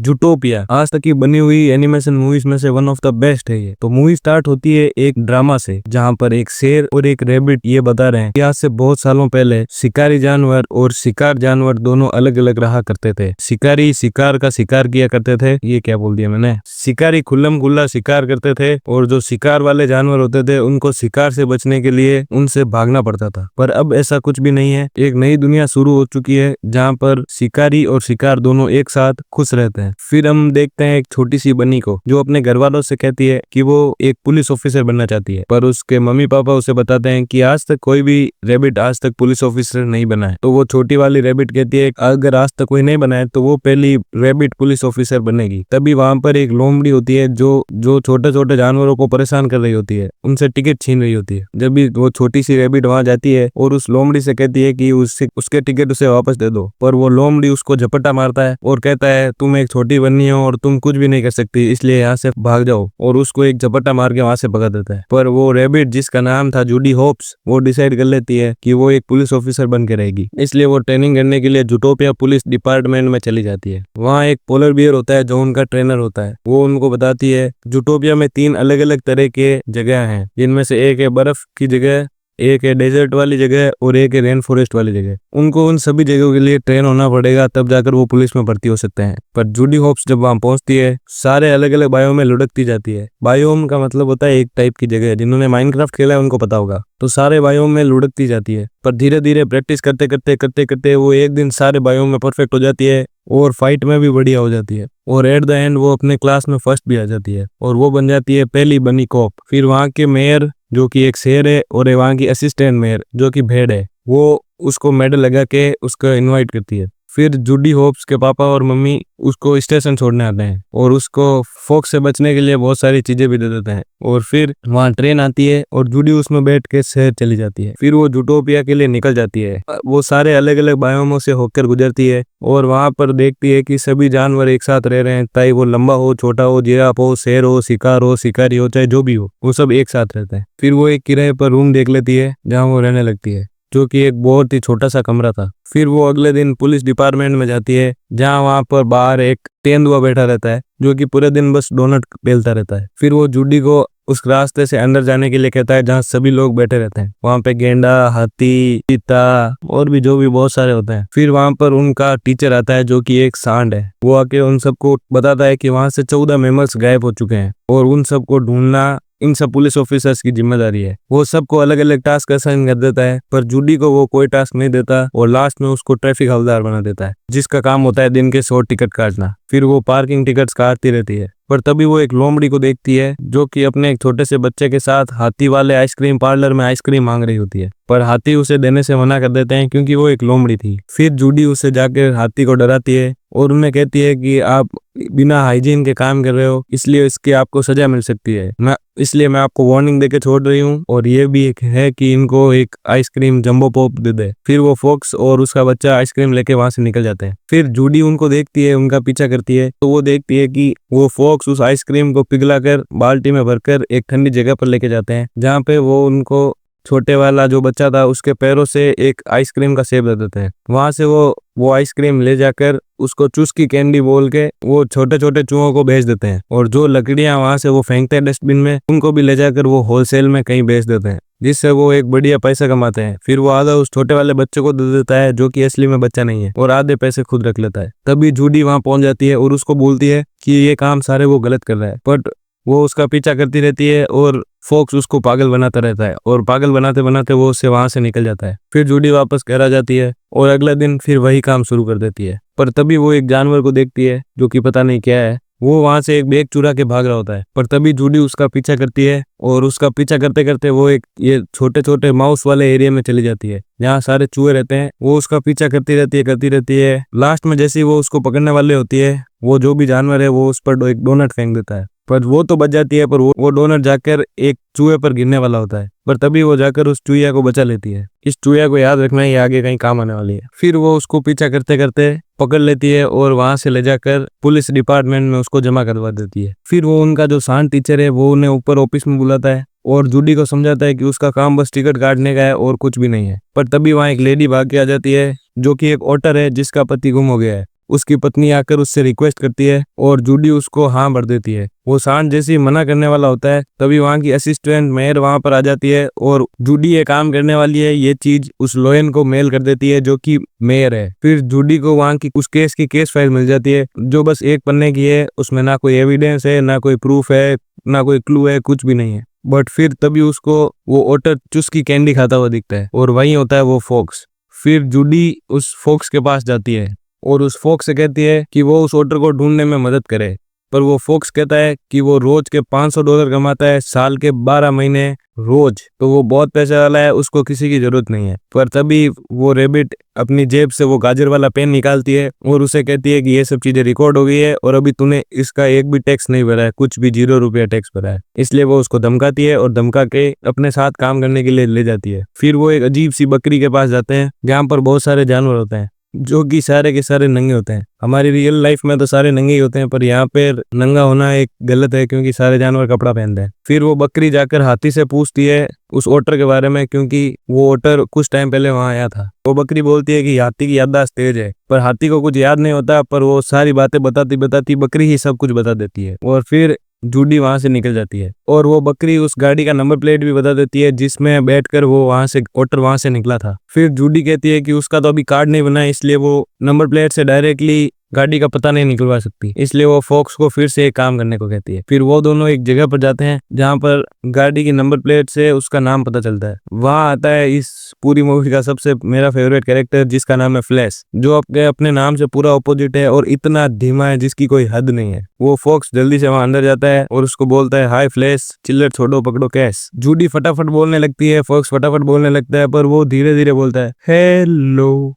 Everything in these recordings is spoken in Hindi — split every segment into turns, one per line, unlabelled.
जूटोपिया आज तक की बनी हुई एनिमेशन मूवीज में से वन ऑफ द बेस्ट है ये। तो मूवी स्टार्ट होती है एक ड्रामा से, जहाँ पर एक शेर और एक रैबिट ये बता रहे हैं कि आज से बहुत सालों पहले शिकारी जानवर और शिकार जानवर दोनों अलग अलग रहा करते थे। शिकारी शिकार का शिकार किया करते थे, ये क्या बोल दिया मैंने, शिकारी खुल्लम खुल्ला शिकार करते थे और जो शिकार वाले जानवर होते थे उनको शिकार से बचने के लिए उनसे भागना पड़ता था। पर अब ऐसा कुछ भी नहीं है, एक नई दुनिया शुरू हो चुकी है जहाँ पर शिकारी और शिकार दोनों एक साथ खुश रहते हैं। फिर हम देखते हैं एक छोटी सी बन्नी को जो अपने घर वालों से कहती है कि वो एक पुलिस ऑफिसर बनना चाहती है, पर उसके मम्मी पापा उसे बताते हैं कि आज तक कोई भी रैबिट आज तक पुलिस ऑफिसर नहीं बना है। तो वो छोटी वाली रैबिट कहती है अगर आज तक कोई नहीं बना है तो वो पहली रैबिट पुलिस ऑफिसर बनेगी। तभी वहां पर एक लोमड़ी होती है जो छोटे छोटे जानवरों को परेशान कर रही होती है, उनसे टिकट छीन रही होती है। जब भी वो छोटी सी रैबिट वहां जाती है और उस लोमड़ी से कहती है कि उसके टिकट उसे वापस दे दो, पर वो लोमड़ी उसको झपट्टा मारता है और कहता है तुम एक छोटी बन्नी हो और तुम कुछ भी नहीं कर सकती, इसलिए यहाँ से भाग जाओ, और उसको एक झपट्टा मार के वहां से भगा देता है। पर वो रैबिट जिसका नाम था जूडी होप्स, वो डिसाइड कर लेती है कि वो एक पुलिस ऑफिसर बन के रहेगी, इसलिए वो ट्रेनिंग करने के लिए जूटोपिया पुलिस डिपार्टमेंट में चली जाती है। वहाँ एक पोलर बियर होता है जो उनका ट्रेनर होता है, वो उनको बताती है जूटोपिया में 3 अलग अलग तरह के जगह हैं, जिनमें से एक है बर्फ की जगह, एक है डेजर्ट वाली जगह और एक है रेन फॉरेस्ट वाली जगह। उनको उन सभी जगहों के लिए ट्रेन होना पड़ेगा, तब जाकर वो पुलिस में भर्ती हो सकते हैं। पर जूडी होप्स जब वहां पहुंचती है सारे अलग अलग बायोम में लुढ़कती जाती है। बायोम का मतलब होता है एक टाइप की जगह, जिन्होंने माइनक्राफ्ट खेला है उनको पता होगा। तो सारे बायोम में लुढ़कती जाती है, पर धीरे धीरे प्रैक्टिस करते करते करते करते वो एक दिन सारे बायोम में परफेक्ट हो जाती है और फाइट में भी बढ़िया हो जाती है, और एट द एंड वो अपने क्लास में फर्स्ट भी आ जाती है और वो बन जाती है पहली बनी कॉप। फिर वहाँ के मेयर जो कि एक शेर है और वहाँ की असिस्टेंट मेयर जो कि भेड़ है, वो उसको मेडल लगा के उसको इनवाइट करती है। फिर जूडी होप्स के पापा और मम्मी उसको स्टेशन छोड़ने आते हैं और उसको फॉक्स से बचने के लिए बहुत सारी चीजें भी दे देते हैं, और फिर वहाँ ट्रेन आती है और जूडी उसमें बैठ के शहर चली जाती है। फिर वो जूटोपिया के लिए निकल जाती है, वो सारे अलग अलग बायोमों से होकर गुजरती है और वहां पर देखती है कि सभी जानवर एक साथ रह रहे हैं, चाहे वो लंबा हो, छोटा हो, जिराफ हो, शेर हो, शिकार हो, शिकारी हो, चाहे जो भी हो, वो सब एक साथ रहते हैं। फिर वो एक किराए पर रूम देख लेती है जहाँ वो रहने लगती है, जो कि एक बहुत ही छोटा सा कमरा था। फिर वो अगले दिन पुलिस डिपार्टमेंट में जाती है, जहाँ वहां पर बाहर एक तेंदुआ बैठा रहता है जो कि पूरे दिन बस डोनट बेलता रहता है। फिर वो जूडी को उस रास्ते से अंदर जाने के लिए कहता है जहाँ सभी लोग बैठे रहते हैं, वहां पे गेंडा, हाथी, चीता और भी जो भी बहुत सारे होते हैं। फिर वहां पर उनका टीचर आता है जो कि एक सांड है, वो आके उन सबको बताता है कि वहां से 14 मेमल्स गायब हो चुके हैं और उन सबको ढूंढना इन सब पुलिस ऑफिसर्स की जिम्मेदारी है। वो सबको अलग अलग टास्क असाइन कर देता है, पर जूडी को वो कोई टास्क नहीं देता और लास्ट में उसको ट्रैफिक हवलदार बना देता है, जिसका काम होता है दिन के 100 टिकट काटना। फिर वो पार्किंग टिकट्स काटती रहती है, पर तभी वो एक लोमड़ी को देखती है जो कि अपने एक छोटे से बच्चे के साथ हाथी वाले आइसक्रीम पार्लर में आइसक्रीम मांग रही होती है, पर हाथी उसे देने से मना कर देते हैं क्योंकि वो एक लोमड़ी थी। फिर जूडी उसे जाकर हाथी को डराती है और उन्हें कहती है कि आप बिना हाइजीन के काम कर रहे हो, इसलिए इसकी आपको सजा मिल सकती है, इसलिए मैं आपको वार्निंग देके छोड़ रही हूँ, और ये भी एक है कि इनको एक आइसक्रीम जंबो पॉप दे दे। फिर वो फॉक्स और उसका बच्चा आइसक्रीम लेके वहां से निकल जाते हैं। फिर जूडी उनको देखती है, उनका पीछा करती है, तो वो देखती है कि वो फॉक्स उस आइसक्रीम को पिघलाकर बाल्टी में भरकर एक ठंडी जगह पर लेके जाते हैं, जहाँ पे वो उनको छोटे वाला जो बच्चा था उसके पैरों से एक आइसक्रीम का शेप दे देते हैं। वहां से वो आइसक्रीम ले जाकर उसको चुस्की कैंडी बोल के वो छोटे छोटे चूहों को बेच देते हैं, और जो लकड़ियां वहां से वो फेंकते हैं डस्टबिन में, उनको भी ले जाकर वो होलसेल में कहीं बेच देते हैं, जिससे वो एक बढ़िया पैसा कमाते हैं। फिर वो आधा उस छोटे वाले बच्चे को दे देता है जो कि असली में बच्चा नहीं है, और आधे पैसे खुद रख लेता है। तभी जूडी वहां पहुंच जाती है और उसको बोलती है कि ये काम सारे वो गलत कर रहा है, बट वो उसका पीछा करती रहती है और फॉक्स उसको पागल बनाता रहता है, और पागल बनाते बनाते वो उससे वहां से निकल जाता है। फिर जूडी वापस घर आ जाती है और अगला दिन फिर वही काम शुरू कर देती है, पर तभी वो एक जानवर को देखती है जो कि पता नहीं क्या है, वो वहां से एक बैग चुरा के भाग रहा होता है। पर तभी जूडी उसका पीछा करती है और उसका पीछा करते करते वो एक ये छोटे छोटे माउस वाले एरिया में चली जाती है जहाँ सारे चूहे रहते हैं। वो उसका पीछा करती रहती है। लास्ट में जैसे ही वो उसको पकड़ने वाले होती है, वो जो भी जानवर है वो उस पर एक डोनट फेंक देता है, पर वो तो बच जाती है, पर वो डोनट जाकर एक चूहे पर गिरने वाला होता है, पर तभी वो जाकर उस चूहिया को बचा लेती है। इस चूहिया को याद रखना, ये आगे कहीं काम आने वाली है। फिर वो उसको पीछा करते करते पकड़ लेती है और वहां से ले जाकर पुलिस डिपार्टमेंट में उसको जमा करवा देती है। फिर वो उनका जो सांड टीचर है वो उन्हें ऊपर ऑफिस में बुलाता है और जूडी को समझाता है कि उसका काम बस टिकट काटने का है और कुछ भी नहीं है। पर तभी वहां एक लेडी भाग के आ जाती है जो कि एक ओटर है जिसका पति गुम हो गया है। उसकी पत्नी आकर उससे रिक्वेस्ट करती है और जूडी उसको हाँ भर देती है। वो सांड जैसे ही मना करने वाला होता है तभी वहाँ की असिस्टेंट मेयर वहाँ पर आ जाती है और जूडी ये काम करने वाली है ये चीज उस लोयन को मेल कर देती है जो कि मेयर है। फिर जूडी को वहाँ की उस केस की केस फाइल मिल जाती है जो बस एक पन्ने की है, उसमें ना कोई एविडेंस है, ना कोई प्रूफ है, ना कोई क्लू है, कुछ भी नहीं है। बट फिर तभी उसको वो ओटर चुस्की कैंडी खाता हुआ दिखता है और वहीं होता है वो फॉक्स। फिर जूडी उस फॉक्स के पास जाती है और उस फॉक्स से कहती है कि वो उस ओटर को ढूंढने में मदद करे, पर वो फॉक्स कहता है कि वो रोज के $500 कमाता है, साल के 12 महीने रोज, तो वो बहुत पैसे वाला है, उसको किसी की जरूरत नहीं है। पर तभी वो रेबिट अपनी जेब से वो गाजर वाला पेन निकालती है और उसे कहती है कि ये सब चीजें रिकॉर्ड हो गई है और अभी तूने इसका एक भी टैक्स नहीं भरा है, कुछ भी $0 टैक्स भरा है। इसलिए वो उसको धमकाती है और धमका के अपने साथ काम करने के लिए ले जाती है। फिर वो एक अजीब सी बकरी के पास जाते हैं जहाँ पर बहुत सारे जानवर होते हैं जो कि सारे के सारे नंगे होते हैं। हमारी रियल लाइफ में तो सारे नंगे ही होते हैं, पर यहाँ पे नंगा होना एक गलत है क्योंकि सारे जानवर कपड़ा पहनते हैं। फिर वो बकरी जाकर हाथी से पूछती है उस ओटर के बारे में क्योंकि वो ओटर कुछ टाइम पहले वहां आया था। वो बकरी बोलती है कि हाथी की याददाश्त तेज है, पर हाथी को कुछ याद नहीं होता, पर वो सारी बातें बताती बताती बकरी ही सब कुछ बता देती है। और फिर जूडी वहां से निकल जाती है और वो बकरी उस गाड़ी का नंबर प्लेट भी बता देती है जिसमें बैठकर वो वहां से ओटर वहां से निकला था। फिर जूडी कहती है कि उसका तो अभी कार्ड नहीं बना है, इसलिए वो नंबर प्लेट से डायरेक्टली गाड़ी का पता नहीं निकलवा सकती, इसलिए वो फॉक्स को फिर से एक काम करने को कहती है। फिर वो दोनों एक जगह पर जाते हैं जहाँ पर गाड़ी की नंबर प्लेट से उसका नाम पता चलता है। वहां आता है इस पूरी मूवी का सबसे मेरा फेवरेट कैरेक्टर जिसका नाम है फ्लैश, जो अपने नाम से पूरा ऑपोजिट है और इतना धीमा है जिसकी कोई हद नहीं है। वो फॉक्स जल्दी से वहां अंदर जाता है और उसको बोलता है हाय फ्लैश, चिल्लर छोड़ो पकड़ो कैश। जूडी फटाफट बोलने लगती है, फॉक्स फटाफट बोलने लगता है, पर वो धीरे धीरे बोलता है हेलो,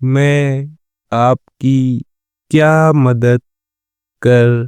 मैं आपकी क्या मदद कर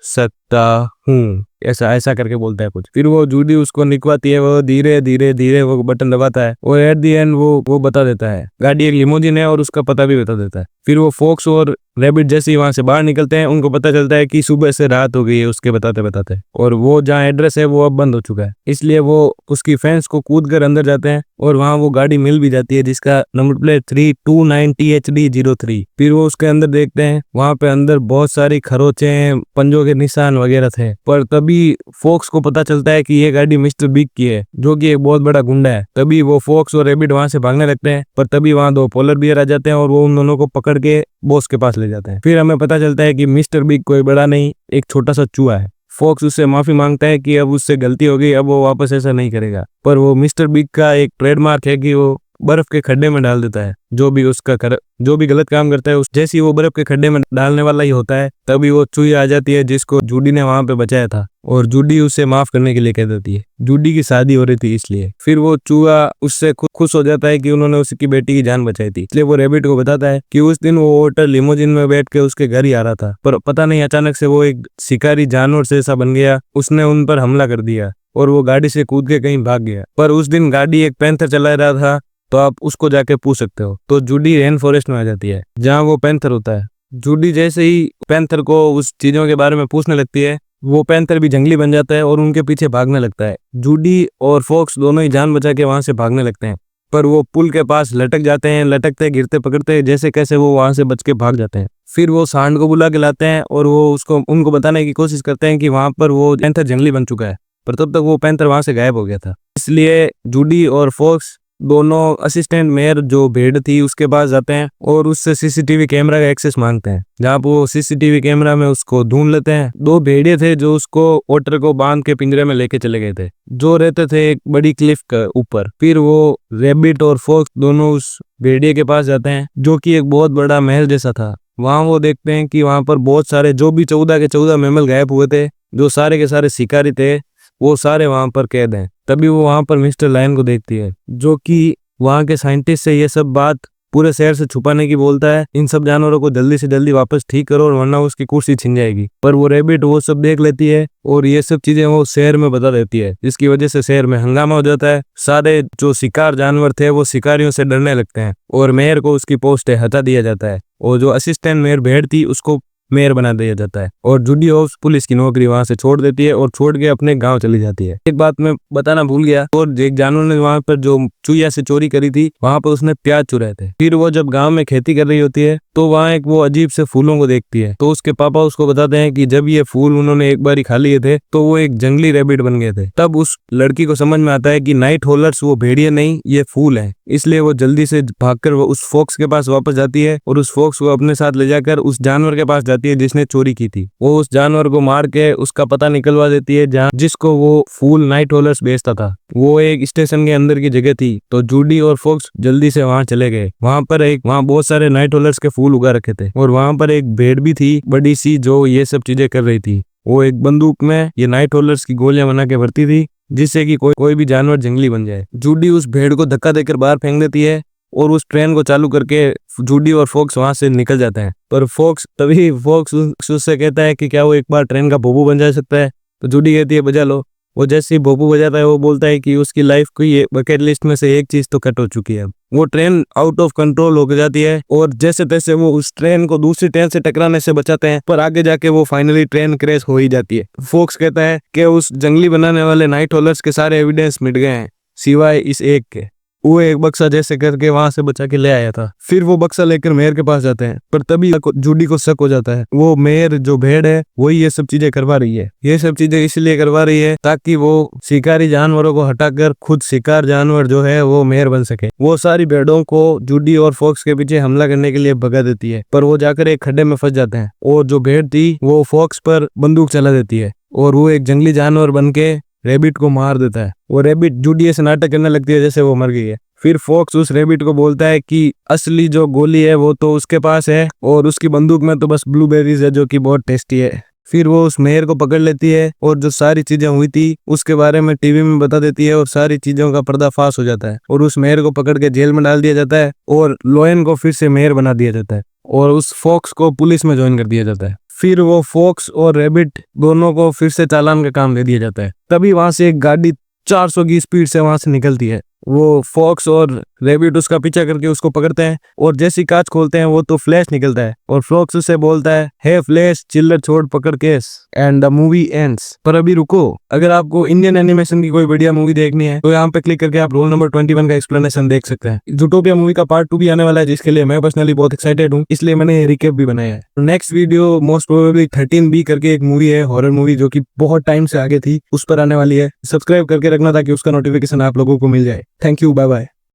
सकता हूँ, ऐसा ऐसा करके बोलता है कुछ। फिर वो जूडी उसको निकवाती है, वो धीरे धीरे धीरे वो बटन दबाता है और एट दी एंड वो बता देता है गाड़ी एक लिमोजिन है और उसका पता भी बता देता है। फिर वो फॉक्स और रैबिट जैसे ही वहां से बाहर निकलते हैं उनको पता चलता है कि सुबह से रात हो गई है उसके बताते बताते, और वो जहाँ एड्रेस है वो अब बंद हो चुका है। इसलिए वो उसकी फेंस को कूद कर अंदर जाते हैं और वहां वो गाड़ी मिल भी जाती है जिसका नंबर प्लेट 329THD03। फिर वो उसके अंदर देखते हैं, वहां पे अंदर बहुत सारी खरोचे, पंजों के निशान वगैरह थे। पर तभी फॉक्स को पता चलता है कि ये गाड़ी मिस्टर बिग की है जो कि एक बहुत बड़ा गुंडा है। तभी वो फॉक्स और रैबिट वहां से भागने लगते हैं, पर तभी वहां 2 पोलर बियर आ जाते हैं और वो उन दोनों को पकड़ के बॉस के पास ले जाते हैं। फिर हमें पता चलता है कि मिस्टर बिग कोई बड़ा नहीं, एक छोटा सा चूहा है। फॉक्स उससे माफी मांगता है कि अब उससे गलती हो गई, अब वो वापस ऐसा नहीं करेगा। पर वो मिस्टर बिग का एक ट्रेडमार्क है कि वो बर्फ के खड्डे में डाल देता है जो भी गलत काम करता है। उस जैसे ही वो बर्फ के खड्डे में डालने वाला ही होता है तभी वो चूही आ जाती है जिसको जूडी ने वहां पे बचाया था और जूडी उसे माफ करने के लिए कह देती है। जूडी की शादी हो रही थी इसलिए। फिर वो चूहा उससे खुश हो जाता है कि उन्होंने उसकी बेटी की जान बचाई थी, इसलिए वो रैबिट को बताता है कि उस दिन वो होटल लिमोजिन में बैठ के उसके घर ही आ रहा था, पर पता नहीं अचानक से वो एक शिकारी जानवर से ऐसा बन गया, उसने उन पर हमला कर दिया और वो गाड़ी से कूद के कहीं भाग गया। पर उस दिन गाड़ी एक पैंथर चला रहा था, तो आप उसको जाके पूछ सकते हो। तो जूडी रेन फॉरेस्ट में आ जाती है जहाँ वो पैंथर होता है। जूडी जैसे ही पैंथर को उस चीजों के बारे में पूछने लगती है, वो पैंथर भी जंगली बन जाता है और उनके पीछे भागने लगता है। जूडी और फॉक्स दोनों ही जान बचा के वहां से भागने लगते हैं, पर वो पुल के पास लटक जाते हैं, लटकते गिरते पकड़ते जैसे कैसे वो वहां से बच के भाग जाते हैं। फिर वो सांड को बुला के लाते हैं और वो उनको बताने की कोशिश करते हैं कि वहां पर वो पैंथर जंगली बन चुका है, पर तब तक वो पैंथर वहां से गायब हो गया था। इसलिए जूडी और फॉक्स दोनों असिस्टेंट मेयर जो भेड़ थी उसके पास जाते हैं और उससे सीसीटीवी कैमरा का एक्सेस मांगते हैं, जहाँ वो सीसीटीवी कैमरा में उसको ढूंढ लेते हैं। 2 भेड़िए थे जो उसको ओटर को बांध के पिंजरे में लेके चले गए थे, जो रहते थे एक बड़ी क्लिफ के ऊपर। फिर वो रैबिट और फॉक्स दोनों उस भेड़िए के पास जाते हैं जो कि एक बहुत बड़ा महल जैसा था। वहां वो देखते हैं कि वहां पर बहुत सारे जो भी 14 के 14 मैमल गायब हुए थे, जो सारे के सारे शिकारी थे, वो सारे वहां पर कैद हैं। तभी वो वहां पर मिस्टर लायन को देखती है जो कि वहां के साइंटिस्ट से ये सब बात पूरे शहर से छुपाने की बोलता है, इन सब जानवरों को जल्दी से जल्दी वापस ठीक करो वरना उसकी कुर्सी छिन जाएगी। पर वो रैबिट वो सब देख लेती है और ये सब चीजें वो शहर में बता देती है, जिसकी वजह से शहर में हंगामा हो जाता है। सारे जो शिकार जानवर थे वो शिकारियों से डरने लगते हैं और मेयर को उसकी पोस्ट हटा दिया जाता है और जो असिस्टेंट मेयर भेड़ थी उसको मेयर बना दिया जाता है और जूडी हाउस पुलिस की नौकरी वहां से छोड़ देती है और छोड़ के अपने गांव चली जाती है। एक बात मैं बताना भूल गया, और एक जानवर ने वहां पर जो चूहिया से चोरी करी थी वहां पर उसने प्याज चुराए थे। फिर वो जब गांव में खेती कर रही होती है तो वहाँ एक वो अजीब से फूलों को देखती है। तो उसके पापा उसको बताते हैं कि जब ये फूल उन्होंने एक बार खा लिए थे तो वो एक जंगली रैबिट बन गए थे। तब उस लड़की को समझ में आता है कि नाइट होलर्स वो भेड़िए नहीं, ये फूल है। इसलिए वो जल्दी से भागकर वो उस फॉक्स के पास वापस जाती है और उस फॉक्स को अपने साथ ले जाकर उस जानवर के पास जाती है जिसने चोरी की थी। वो उस जानवर को मार के उसका पता निकलवा देती है जहाँ जिसको वो फूल नाइट होलर्स बेचता था। वो एक स्टेशन के अंदर की जगह थी। तो जूडी और फॉक्स जल्दी से वहां चले गए। वहां बहुत सारे नाइट होलर्स के फूल उगा रखे थे और वहां पर एक भेड़ भी थी बड़ी सी जो ये सब चीजें कर रही थी। वो एक बंदूक में ये नाइट होलर्स की गोलियां बना के भरती थी जिससे कि कोई भी जानवर जंगली बन जाए। जूडी उस भेड़ को धक्का देकर बाहर फेंक देती है और उस ट्रेन को चालू करके जूडी और फॉक्स वहां से निकल जाते हैं। पर फॉक्स उससे कहता है कि क्या वो एक बार ट्रेन का भोंपू बन जा सकता है। तो जूडी कहती है बजा लो। वो जैसे ही भोंपू बजाता है वो बोलता है कि उसकी लाइफ की बकेट लिस्ट में से एक चीज तो कट हो चुकी है। वो ट्रेन आउट ऑफ कंट्रोल हो जाती है और जैसे तैसे वो उस ट्रेन को दूसरी ट्रेन से टकराने से बचाते हैं, पर आगे जाके वो फाइनली ट्रेन क्रैश हो ही जाती है। फॉक्स कहता है कि उस जंगली बनाने वाले नाइट होलर्स के सारे एविडेंस मिट गए हैं सिवाय इस एक के। वो एक बक्सा जैसे करके वहां से बचा के ले आया था। फिर वो बक्सा लेकर मेयर के पास जाते हैं, पर तभी जूडी को शक हो जाता है वो मेयर जो भेड़ है वही ये सब चीजें करवा रही है। ये सब चीजें इसलिए करवा रही है ताकि वो शिकारी जानवरों को हटाकर खुद शिकार जानवर जो है वो मेयर बन सके। वो सारी भेड़ों को जूडी और फॉक्स के पीछे हमला करने के लिए भगा देती है, पर वो जाकर एक खड्डे में फंस जाते हैं और जो भेड़ थी वो फॉक्स पर बंदूक चला देती है और वो एक जंगली जानवर बन के रैबिट को मार देता है। वो रैबिट जूडी से नाटक करने लगती है जैसे वो मर गई है। फिर फॉक्स उस रैबिट को बोलता है कि असली जो गोली है वो तो उसके पास है और उसकी बंदूक में तो बस ब्लूबेरीज है जो कि बहुत टेस्टी है। फिर वो उस मेयर को पकड़ लेती है और जो सारी चीजें हुई थी उसके बारे में टीवी में बता देती है और सारी चीजों का पर्दाफाश हो जाता है और उस मेयर को पकड़ के जेल में डाल दिया जाता है और लोयन को फिर से मेयर बना दिया जाता है और उस फॉक्स को पुलिस में ज्वाइन कर दिया जाता है। फिर वो फॉक्स और रैबिट दोनों को फिर से चालान का काम दे दिया जाता है। तभी वहां से एक गाड़ी 400 की स्पीड से वहां से निकलती है। वो फॉक्स और रैबिट उसका पीछा करके उसको पकड़ते हैं और जैसी कांच खोलते हैं वो तो फ्लैश निकलता है और फॉक्स उससे बोलता है हे फ्लैश चिल्लर छोड़ पकड़ case and the movie ends. पर अभी रुको, अगर आपको इंडियन एनिमेशन की कोई बढ़िया मूवी देखनी है तो यहाँ पे क्लिक करके आप रोल नंबर 21 का एक्सप्लेनेशन देख सकते हैं। जूटोपिया मूवी का पार्ट 2 भी आने वाला है जिसके लिए मैं पर्सनली बहुत एक्साइटेड हूँ, इसलिए मैंने रिकेप भी बनाया है। Next video most probably 13B करके एक मूवी है, हॉरर मूवी जो की बहुत टाइम से आगे थी, उस पर आने वाली है। सब्सक्राइब करके रखना ताकि उसका नोटिफिकेशन आप लोगों को मिल जाए। Thank you, bye bye.